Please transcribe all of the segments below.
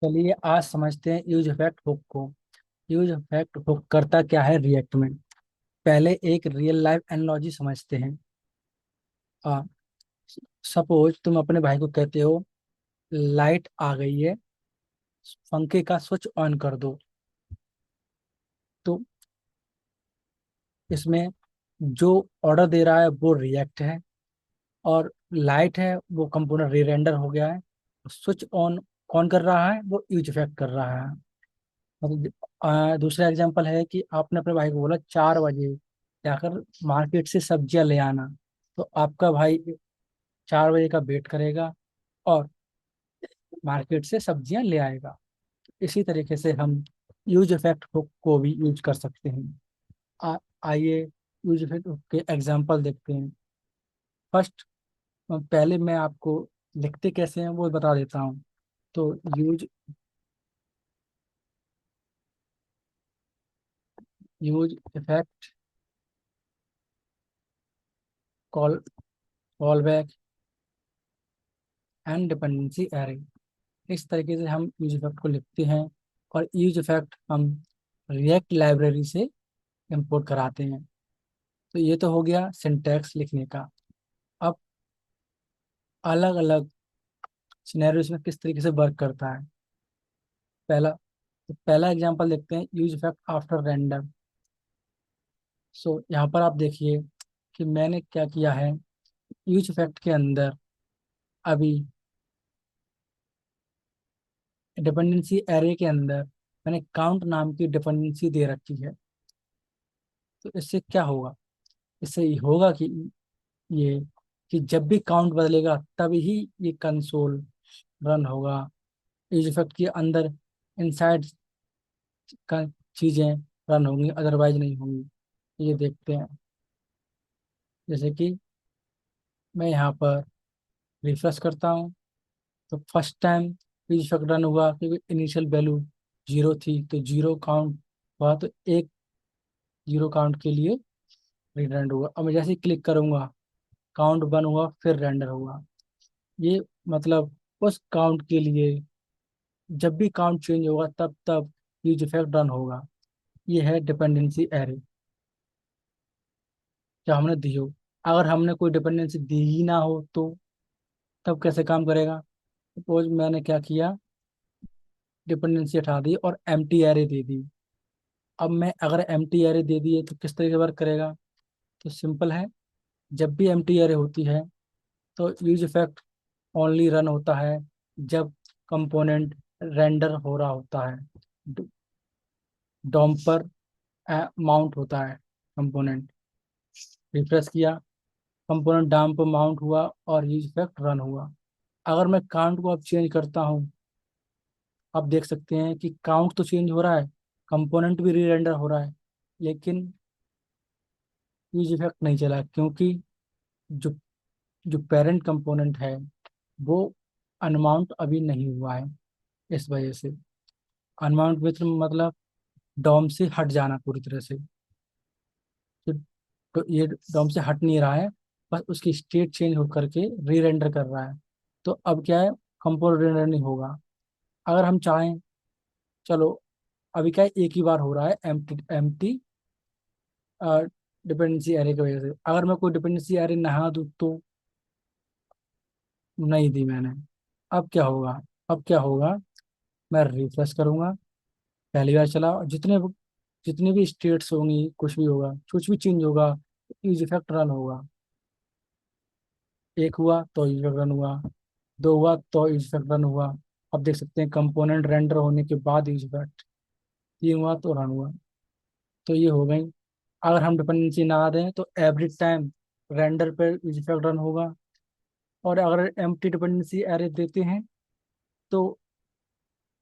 चलिए आज समझते हैं यूज इफेक्ट हुक को। यूज इफेक्ट हुक करता क्या है रिएक्ट में। पहले एक रियल लाइफ एनालॉजी समझते हैं। आ, सपोज तुम अपने भाई को कहते हो लाइट आ गई है, पंखे का स्विच ऑन कर दो। तो इसमें जो ऑर्डर दे रहा है वो रिएक्ट है, और लाइट है वो कंपोनेंट री रेंडर हो गया है। स्विच ऑन कौन कर रहा है? वो यूज इफेक्ट कर रहा है। मतलब दूसरा एग्जांपल है कि आपने अपने भाई को बोला 4 बजे जाकर मार्केट से सब्जियां ले आना। तो आपका भाई 4 बजे का वेट करेगा और मार्केट से सब्जियां ले आएगा। इसी तरीके से हम यूज इफेक्ट को भी यूज कर सकते हैं। आ- आइए यूज इफेक्ट के एग्जांपल देखते हैं। फर्स्ट, पहले मैं आपको लिखते कैसे हैं वो बता देता हूँ। तो use use effect call call back and dependency array, इस तरीके से हम यूज इफेक्ट को लिखते हैं। और यूज इफेक्ट हम रिएक्ट लाइब्रेरी से इंपोर्ट कराते हैं। तो ये तो हो गया सिंटैक्स लिखने का। अब अलग अलग सिनेरियोस में किस तरीके से वर्क करता है। पहला पहला एग्जांपल देखते हैं, यूज इफेक्ट आफ्टर रेंडर। सो यहाँ पर आप देखिए कि मैंने क्या किया है। यूज इफेक्ट के अंदर अभी डिपेंडेंसी एरे के अंदर मैंने काउंट नाम की डिपेंडेंसी दे रखी है। तो इससे क्या होगा? इससे ये होगा कि ये कि जब भी काउंट बदलेगा तभी ही ये कंसोल रन होगा। इस इफेक्ट के अंदर इनसाइड का चीजें रन होंगी, अदरवाइज नहीं होंगी। ये देखते हैं। जैसे कि मैं यहाँ पर रिफ्रेश करता हूँ, तो फर्स्ट टाइम इस इफेक्ट रन हुआ क्योंकि इनिशियल वैल्यू 0 थी, तो 0 काउंट हुआ। तो एक 0 काउंट के लिए रिरेंडर हुआ। अब मैं जैसे ही क्लिक करूंगा काउंट 1 हुआ, फिर रेंडर हुआ। ये मतलब उस काउंट के लिए जब भी काउंट चेंज होगा तब तब यूज इफेक्ट रन होगा। ये है डिपेंडेंसी एरे जो हमने दी हो। अगर हमने कोई डिपेंडेंसी दी ही ना हो तो तब कैसे काम करेगा? सपोज मैंने क्या किया, डिपेंडेंसी हटा दी और एम्प्टी एरे दे दी। अब मैं अगर एम्प्टी एरे दे दिए तो किस तरीके वर्क करेगा? तो सिंपल है, जब भी एम्प्टी एरे होती है तो यूज इफेक्ट ओनली रन होता है जब कंपोनेंट रेंडर हो रहा होता है। डॉम पर माउंट होता है कंपोनेंट। रिफ्रेश किया, कंपोनेंट डाउन पर माउंट हुआ और यूज इफेक्ट रन हुआ। अगर मैं काउंट को अब चेंज करता हूँ, आप देख सकते हैं कि काउंट तो चेंज हो रहा है, कंपोनेंट भी री रेंडर हो रहा है, लेकिन यूज इफेक्ट नहीं चला क्योंकि जो जो पेरेंट कंपोनेंट है वो अनमाउंट अभी नहीं हुआ है। इस वजह से अनमाउंट विथ मतलब डॉम से हट जाना पूरी तरह से। तो, तो ये डॉम से हट नहीं रहा है, बस उसकी स्टेट चेंज होकर के री रेंडर कर रहा है। तो अब क्या है, कंपोनेंट री रेंडर नहीं होगा। अगर हम चाहें, चलो अभी क्या है, एक ही बार हो रहा है एम्प्टी एम्प्टी डिपेंडेंसी एरे की वजह से। अगर मैं कोई डिपेंडेंसी एरे नहा दूँ तो नहीं दी मैंने। अब क्या होगा? अब क्या होगा, मैं रिफ्रेश करूंगा, पहली बार चला, जितने भी स्टेट्स होंगी, कुछ भी चेंज होगा, यूज इफेक्ट रन होगा। एक हुआ तो यूज इफेक्ट रन हुआ, दो हुआ तो यूज इफेक्ट रन हुआ। अब देख सकते हैं कंपोनेंट रेंडर होने के बाद यूज इफेक्ट, तीन हुआ तो रन हुआ। तो ये हो गई। अगर हम डिपेंडेंसी ना दें तो एवरी टाइम रेंडर पे यूज इफेक्ट रन होगा। और अगर एम्प्टी डिपेंडेंसी एरे देते हैं तो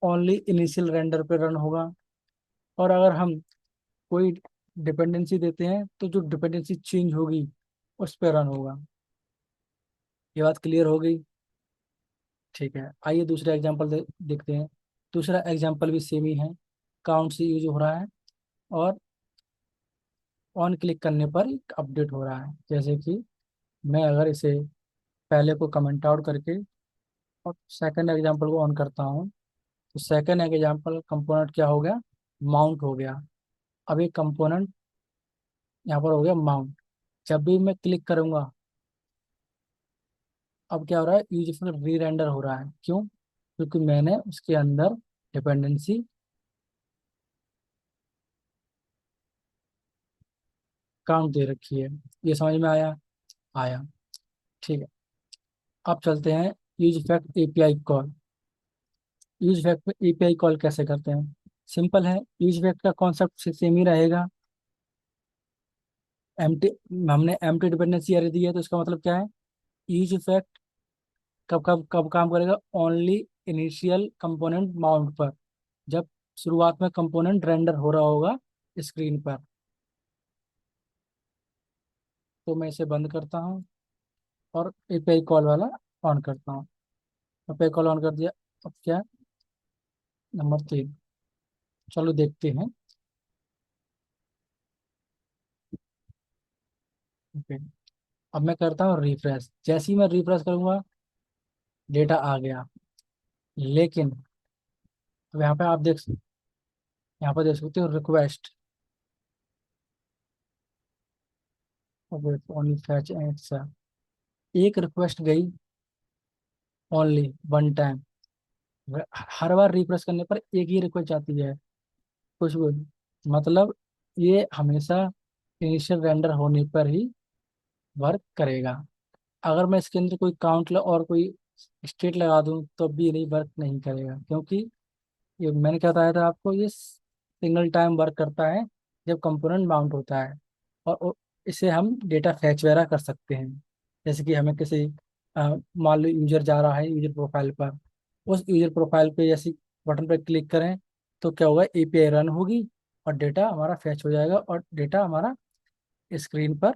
ओनली इनिशियल रेंडर पे रन होगा। और अगर हम कोई डिपेंडेंसी देते हैं तो जो डिपेंडेंसी चेंज होगी उस पर रन होगा। ये बात क्लियर हो गई? ठीक है, आइए दूसरा एग्जांपल देखते हैं। दूसरा एग्जांपल भी सेम ही है, काउंट से यूज हो रहा है और ऑन क्लिक करने पर अपडेट हो रहा है। जैसे कि मैं अगर इसे पहले को कमेंट आउट करके और सेकंड एग्जांपल को ऑन करता हूँ, तो सेकंड एग्जाम्पल कंपोनेंट क्या हो गया, माउंट हो गया। अब ये कंपोनेंट यहाँ पर हो गया माउंट। जब भी मैं क्लिक करूंगा, अब क्या हो रहा है, यूजफुल री रेंडर हो रहा है। क्यों? क्योंकि मैंने उसके अंदर डिपेंडेंसी काउंट दे रखी है। ये समझ में आया? आया। ठीक है। अब चलते हैं use fact API call. Use fact में एपीआई कॉल कैसे करते हैं? सिंपल है, यूज फैक्ट का कॉन्सेप्ट सेम ही रहेगा। एम्प्टी, हमने एम्प्टी डिपेंडेंसी एरे दी है, तो इसका मतलब क्या है, यूज फैक्ट कब कब कब काम करेगा, ओनली इनिशियल कंपोनेंट माउंट पर, जब शुरुआत में कंपोनेंट रेंडर हो रहा होगा स्क्रीन पर। तो मैं इसे बंद करता हूँ और एपीआई कॉल वाला ऑन करता हूँ। एपीआई कॉल ऑन कर दिया। अब क्या है? नंबर 3। चलो देखते हैं। ओके। अब मैं करता हूँ रिफ्रेश। जैसे ही मैं रिफ्रेश करूंगा, डेटा आ गया। लेकिन अब यहाँ पे आप यहाँ पर देख सकते हो रिक्वेस्ट, ओनली फैच एंड। एक रिक्वेस्ट गई ओनली वन टाइम। हर बार रिफ्रेश करने पर एक ही रिक्वेस्ट जाती है, कुछ भी। मतलब ये हमेशा इनिशियल रेंडर होने पर ही वर्क करेगा। अगर मैं इसके अंदर कोई काउंट और कोई स्टेट लगा दूं तो भी नहीं, वर्क नहीं करेगा। क्योंकि ये मैंने क्या बताया था आपको, ये सिंगल टाइम वर्क करता है जब कंपोनेंट माउंट होता है। और इसे हम डेटा फैच वगैरह कर सकते हैं। जैसे कि हमें किसी मान लो यूजर जा रहा है यूजर प्रोफाइल पर, उस यूजर प्रोफाइल पे जैसे बटन पर क्लिक करें तो क्या होगा, एपीआई रन होगी और डेटा हमारा फैच हो जाएगा और डेटा हमारा स्क्रीन पर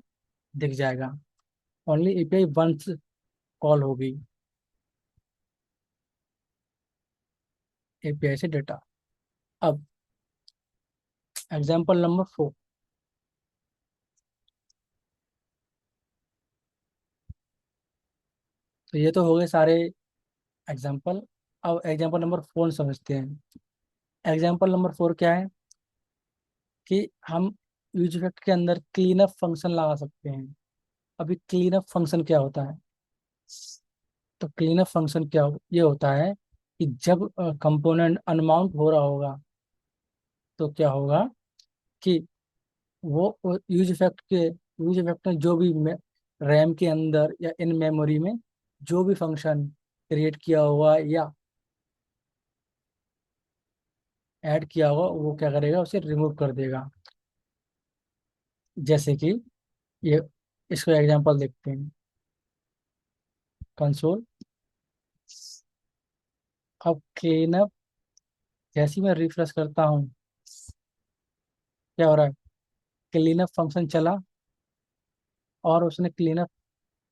दिख जाएगा। ओनली एपीआई वंस कॉल होगी एपीआई से डेटा। अब एग्जाम्पल नंबर 4। तो ये तो हो गए सारे एग्जाम्पल। अब एग्जाम्पल नंबर 4 समझते हैं। एग्जाम्पल नंबर 4 क्या है कि हम यूज इफेक्ट के अंदर क्लीन अप फंक्शन लगा सकते हैं। अभी क्लीन अप फंक्शन क्या होता है? तो क्लीन अप फंक्शन ये होता है कि जब कंपोनेंट अनमाउंट हो रहा होगा, तो क्या होगा कि वो यूज इफेक्ट में जो भी रैम के अंदर या इन मेमोरी में जो भी फंक्शन क्रिएट किया हुआ या ऐड किया हुआ, वो क्या करेगा, उसे रिमूव कर देगा। जैसे कि ये, इसको एग्जांपल देखते हैं। कंसोल। अब क्लीन अप, जैसे ही मैं रिफ्रेश करता हूँ, क्या हो रहा है, क्लीन अप फंक्शन चला और उसने क्लीन अप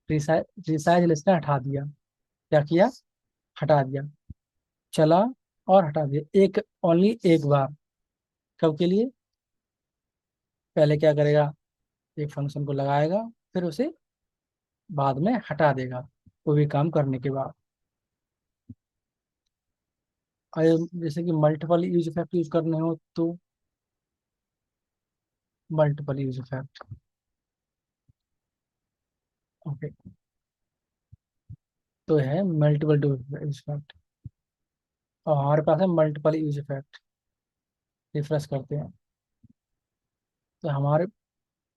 रिसाइज लिस्ट ने हटा दिया। क्या किया? हटा दिया। चला और हटा दिया, एक ओनली एक बार। कब के लिए? पहले क्या करेगा, एक फंक्शन को लगाएगा, फिर उसे बाद में हटा देगा कोई भी काम करने के बाद। और जैसे कि मल्टीपल यूज इफेक्ट यूज करने हो तो मल्टीपल यूज इफेक्ट। ओके। तो है मल्टीपल यूज इफेक्ट, और हमारे पास है मल्टीपल यूज इफेक्ट। रिफ्रेश करते हैं तो हमारे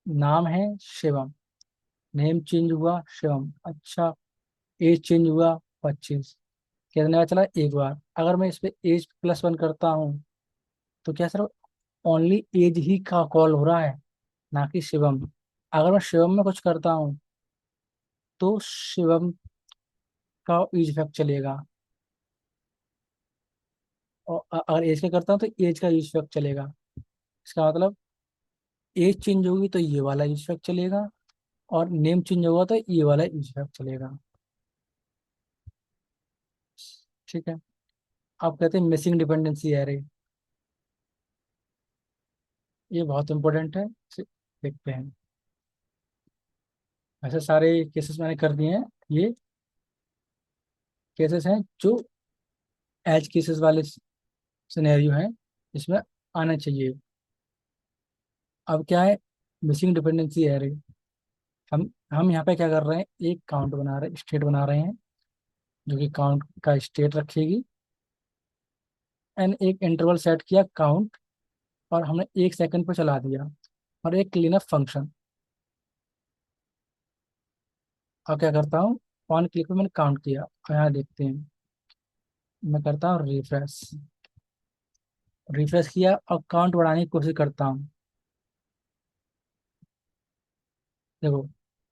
नाम है शिवम, नेम चेंज हुआ शिवम। अच्छा, एज चेंज हुआ 25। कितने बार चला? एक बार। अगर मैं इस पे एज +1 करता हूँ तो क्या सिर्फ ओनली एज ही का कॉल हो रहा है, ना कि शिवम? अगर मैं शिवम में कुछ करता हूँ तो शिवम का यूज इफेक्ट चलेगा, और अगर एज का करता हूँ तो एज का यूज इफेक्ट चलेगा। इसका मतलब एज चेंज होगी तो ये वाला यूज इफेक्ट चलेगा, और नेम चेंज होगा तो ये वाला यूज इफेक्ट चलेगा। ठीक है। आप कहते हैं मिसिंग डिपेंडेंसी एरे, ये बहुत इंपॉर्टेंट है, इसे देखते हैं। ऐसे सारे केसेस मैंने कर दिए हैं। ये केसेस हैं जो एज केसेस वाले सिनेरियो है इसमें आना चाहिए। अब क्या है, मिसिंग डिपेंडेंसी एरे। हम यहाँ पे क्या कर रहे हैं, एक काउंट बना रहे, स्टेट बना रहे हैं, जो कि काउंट का स्टेट रखेगी, एंड एक इंटरवल सेट किया काउंट, और हमने 1 सेकंड पे चला दिया, और एक क्लीनअप फंक्शन। अब क्या करता हूँ, ऑन क्लिक पे मैंने काउंट किया, और यहाँ देखते हैं, मैं करता हूँ रिफ्रेश। रिफ्रेश किया और काउंट बढ़ाने की कोशिश करता हूँ। देखो,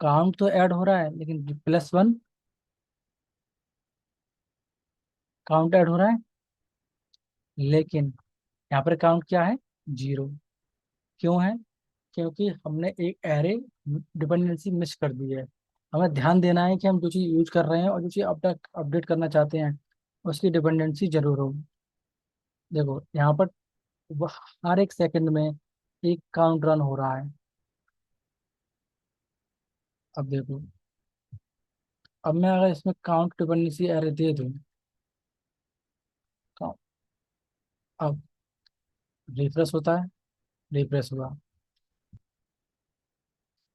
काउंट तो ऐड हो रहा है, लेकिन +1 काउंट ऐड हो रहा है, लेकिन यहाँ पर काउंट क्या है, 0। क्यों है? क्योंकि हमने एक एरे डिपेंडेंसी मिस कर दी है। हमें ध्यान देना है कि हम जो चीज़ यूज कर रहे हैं और जो चीज़ अपडेट अपडेट करना चाहते हैं, उसकी डिपेंडेंसी जरूर हो। देखो यहाँ पर हर एक सेकंड में एक काउंट रन हो रहा है। अब देखो, अब मैं अगर इसमें काउंट डिपेंडेंसी एरे दे दूँ, तो अब रिफ्रेश होता है, रिफ्रेश हुआ,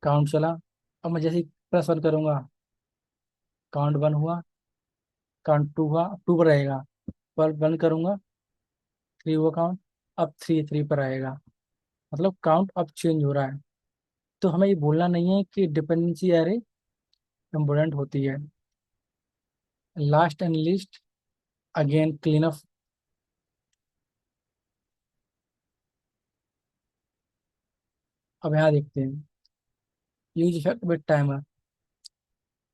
काउंट चला। अब मैं जैसे ही +1 करूंगा, काउंट 1 हुआ, काउंट 2 हुआ, 2 पर रहेगा। पर 1 करूंगा, 3 हुआ काउंट, अब 3 पर आएगा। मतलब काउंट अब चेंज हो रहा है। तो हमें ये बोलना नहीं है कि डिपेंडेंसी एरे इम्पोर्टेंट होती है। Last and list, again clean up. अब यहाँ देखते हैं, यूज इफेक्ट विद टाइमर।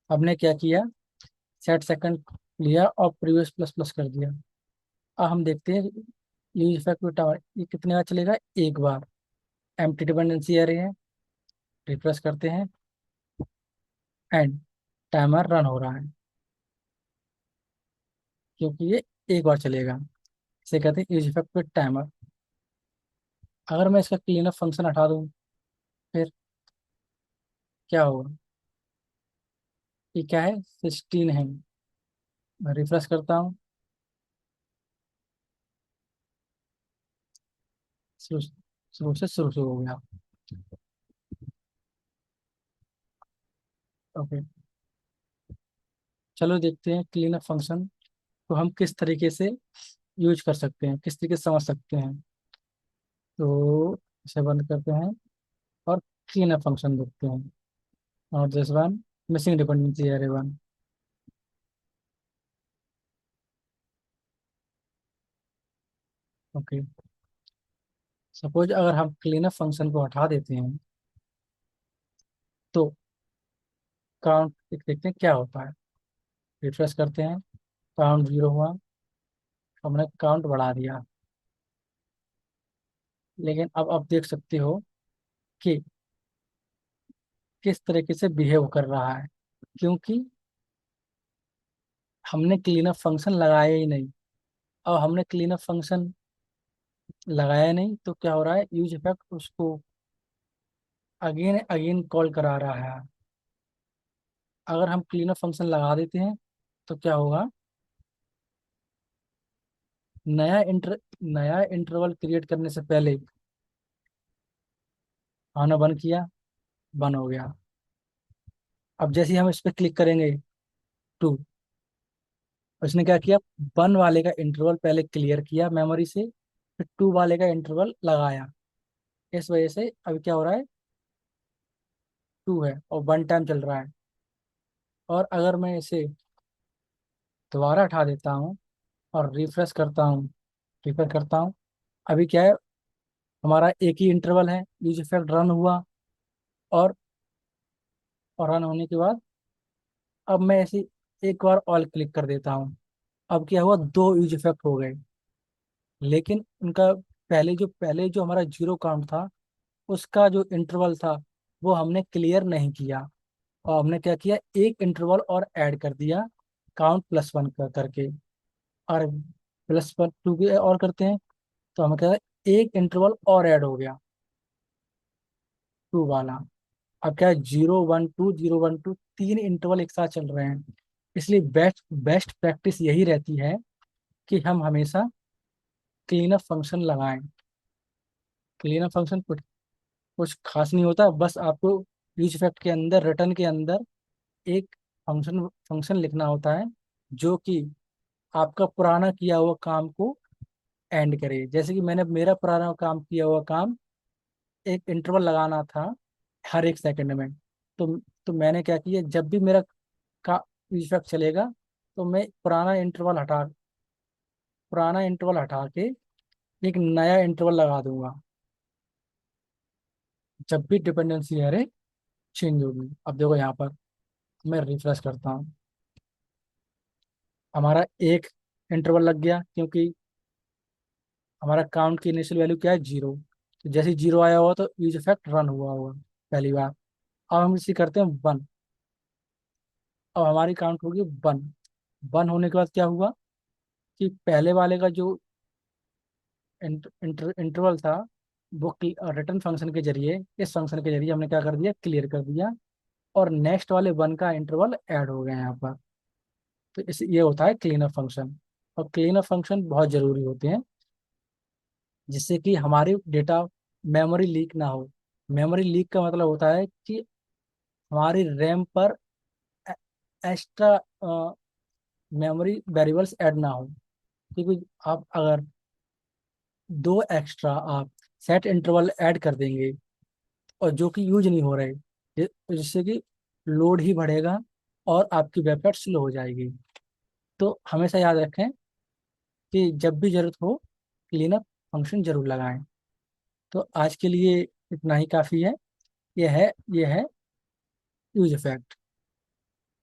हमने क्या किया, सेट सेकंड लिया और प्रीवियस प्लस प्लस कर दिया। अब हम देखते हैं, यूज इफेक्ट विद टाइमर ये कितने बार चलेगा, एक बार। एम्प्टी डिपेंडेंसी एरे है, रिफ्रेश करते हैं, एंड टाइमर रन हो रहा है, क्योंकि ये एक बार चलेगा। इसे कहते हैं यूज इफेक्ट विद टाइमर। अगर मैं इसका क्लीन अप फंक्शन हटा दूं, फिर क्या होगा, ये क्या है, 16 है। मैं रिफ्रेश करता हूँ, शुरू शुरू हो गया। ओके, चलो देखते हैं क्लीन अप फंक्शन को हम किस तरीके से यूज कर सकते हैं, किस तरीके से समझ सकते हैं। तो इसे बंद करते हैं और क्लीन अप फंक्शन देखते हैं। और this one, missing dependency array 1। Okay, suppose अगर हम क्लीन अप फंक्शन को हटा देते हैं, तो काउंट देखते हैं क्या होता है। रिफ्रेश करते हैं, काउंट 0 हुआ, हमने काउंट बढ़ा दिया। लेकिन अब देख सकते हो कि किस तरीके से बिहेव कर रहा है, क्योंकि हमने क्लीनअप फंक्शन लगाया ही नहीं। और हमने क्लीनअप फंक्शन लगाया नहीं, तो क्या हो रहा है, यूज इफेक्ट उसको अगेन अगेन कॉल करा रहा है। अगर हम क्लीनअप फंक्शन लगा देते हैं, तो क्या होगा, नया इंटर नया इंटरवल क्रिएट करने से पहले हमने बंद किया, बंद हो गया। अब जैसे ही हम इस पर क्लिक करेंगे, 2, उसने क्या किया, 1 वाले का इंटरवल पहले क्लियर किया मेमोरी से, फिर 2 वाले का इंटरवल लगाया। इस वजह से अभी क्या हो रहा है, 2 है और 1 टाइम चल रहा है। और अगर मैं इसे दोबारा हटा देता हूँ और रिफ्रेश करता हूँ, अभी क्या है, हमारा एक ही इंटरवल है, यूज इफेक्ट रन हुआ, और रन होने के बाद अब मैं ऐसे एक बार ऑल क्लिक कर देता हूँ। अब क्या हुआ, 2 यूज इफेक्ट हो गए, लेकिन उनका पहले जो हमारा 0 काउंट था, उसका जो इंटरवल था, वो हमने क्लियर नहीं किया। और हमने क्या किया, एक इंटरवल और ऐड कर दिया, काउंट +1 करके। और +1 2 के और करते हैं, तो हमें क्या है, एक इंटरवल और ऐड हो गया, 2 वाला। अब क्या है, 0 1 2 0 1 2, 3 इंटरवल एक साथ चल रहे हैं। इसलिए बेस्ट बेस्ट प्रैक्टिस यही रहती है कि हम हमेशा क्लीनअप फंक्शन लगाएं। क्लीनअप फंक्शन कुछ खास नहीं होता, बस आपको यूज इफेक्ट के अंदर, रिटर्न के अंदर एक फंक्शन फंक्शन लिखना होता है जो कि आपका पुराना किया हुआ काम को एंड करे। जैसे कि मैंने मेरा पुराना काम किया हुआ काम, एक इंटरवल लगाना था हर एक सेकंड में। तो तो मैंने क्या किया, जब भी मेरा का इफेक्ट चलेगा तो मैं पुराना इंटरवल हटा के एक नया इंटरवल लगा दूंगा जब भी डिपेंडेंसी एरे चेंज होगी। अब देखो यहाँ पर मैं रिफ्रेश करता हूँ, हमारा एक इंटरवल लग गया क्योंकि हमारा काउंट की इनिशियल वैल्यू क्या है, 0। तो जैसे ही 0 आया हुआ तो यूज इफेक्ट रन हुआ होगा पहली बार। अब हम इसे करते हैं 1। अब हमारी काउंट होगी 1। 1 होने के बाद क्या हुआ कि पहले वाले का जो इंटरवल था वो रिटर्न फंक्शन के जरिए, इस फंक्शन के जरिए हमने क्या कर दिया, क्लियर कर दिया। और नेक्स्ट वाले 1 का इंटरवल ऐड हो गया यहाँ पर। तो इस ये होता है क्लीन अप फंक्शन। और क्लीन अप फंक्शन बहुत जरूरी होते हैं जिससे कि हमारी डेटा मेमोरी लीक ना हो। मेमोरी लीक का मतलब होता है कि हमारी रैम पर एक्स्ट्रा मेमोरी वेरिएबल्स ऐड ना हो। क्योंकि आप अगर दो एक्स्ट्रा आप सेट इंटरवल ऐड कर देंगे और जो कि यूज नहीं हो रहे, जिससे कि लोड ही बढ़ेगा और आपकी वेबसाइट स्लो हो जाएगी। तो हमेशा याद रखें कि जब भी जरूरत हो क्लीनअप फंक्शन जरूर लगाएं। तो आज के लिए इतना ही काफ़ी है। यह है यूज इफेक्ट।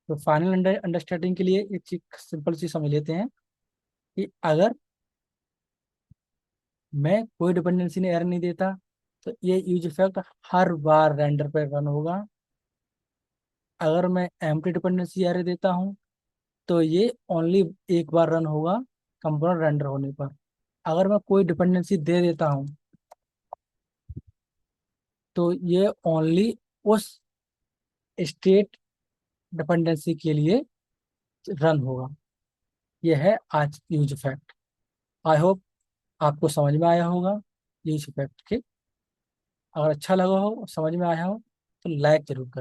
तो फाइनल अंडरस्टैंडिंग के लिए एक चीज, सिंपल चीज समझ लेते हैं कि अगर मैं कोई डिपेंडेंसी ने एरर नहीं देता तो ये यूज इफेक्ट हर बार रेंडर पे रन होगा। अगर मैं एम्प्टी डिपेंडेंसी एरर देता हूँ तो ये ओनली एक बार रन होगा कंपोनेंट रेंडर होने पर। अगर मैं कोई डिपेंडेंसी दे देता हूँ तो ये ओनली उस स्टेट डिपेंडेंसी के लिए रन होगा। यह है आज यूज इफेक्ट। आई होप आपको समझ में आया होगा यूज इफेक्ट के। अगर अच्छा लगा हो, समझ में आया हो, तो लाइक जरूर करें।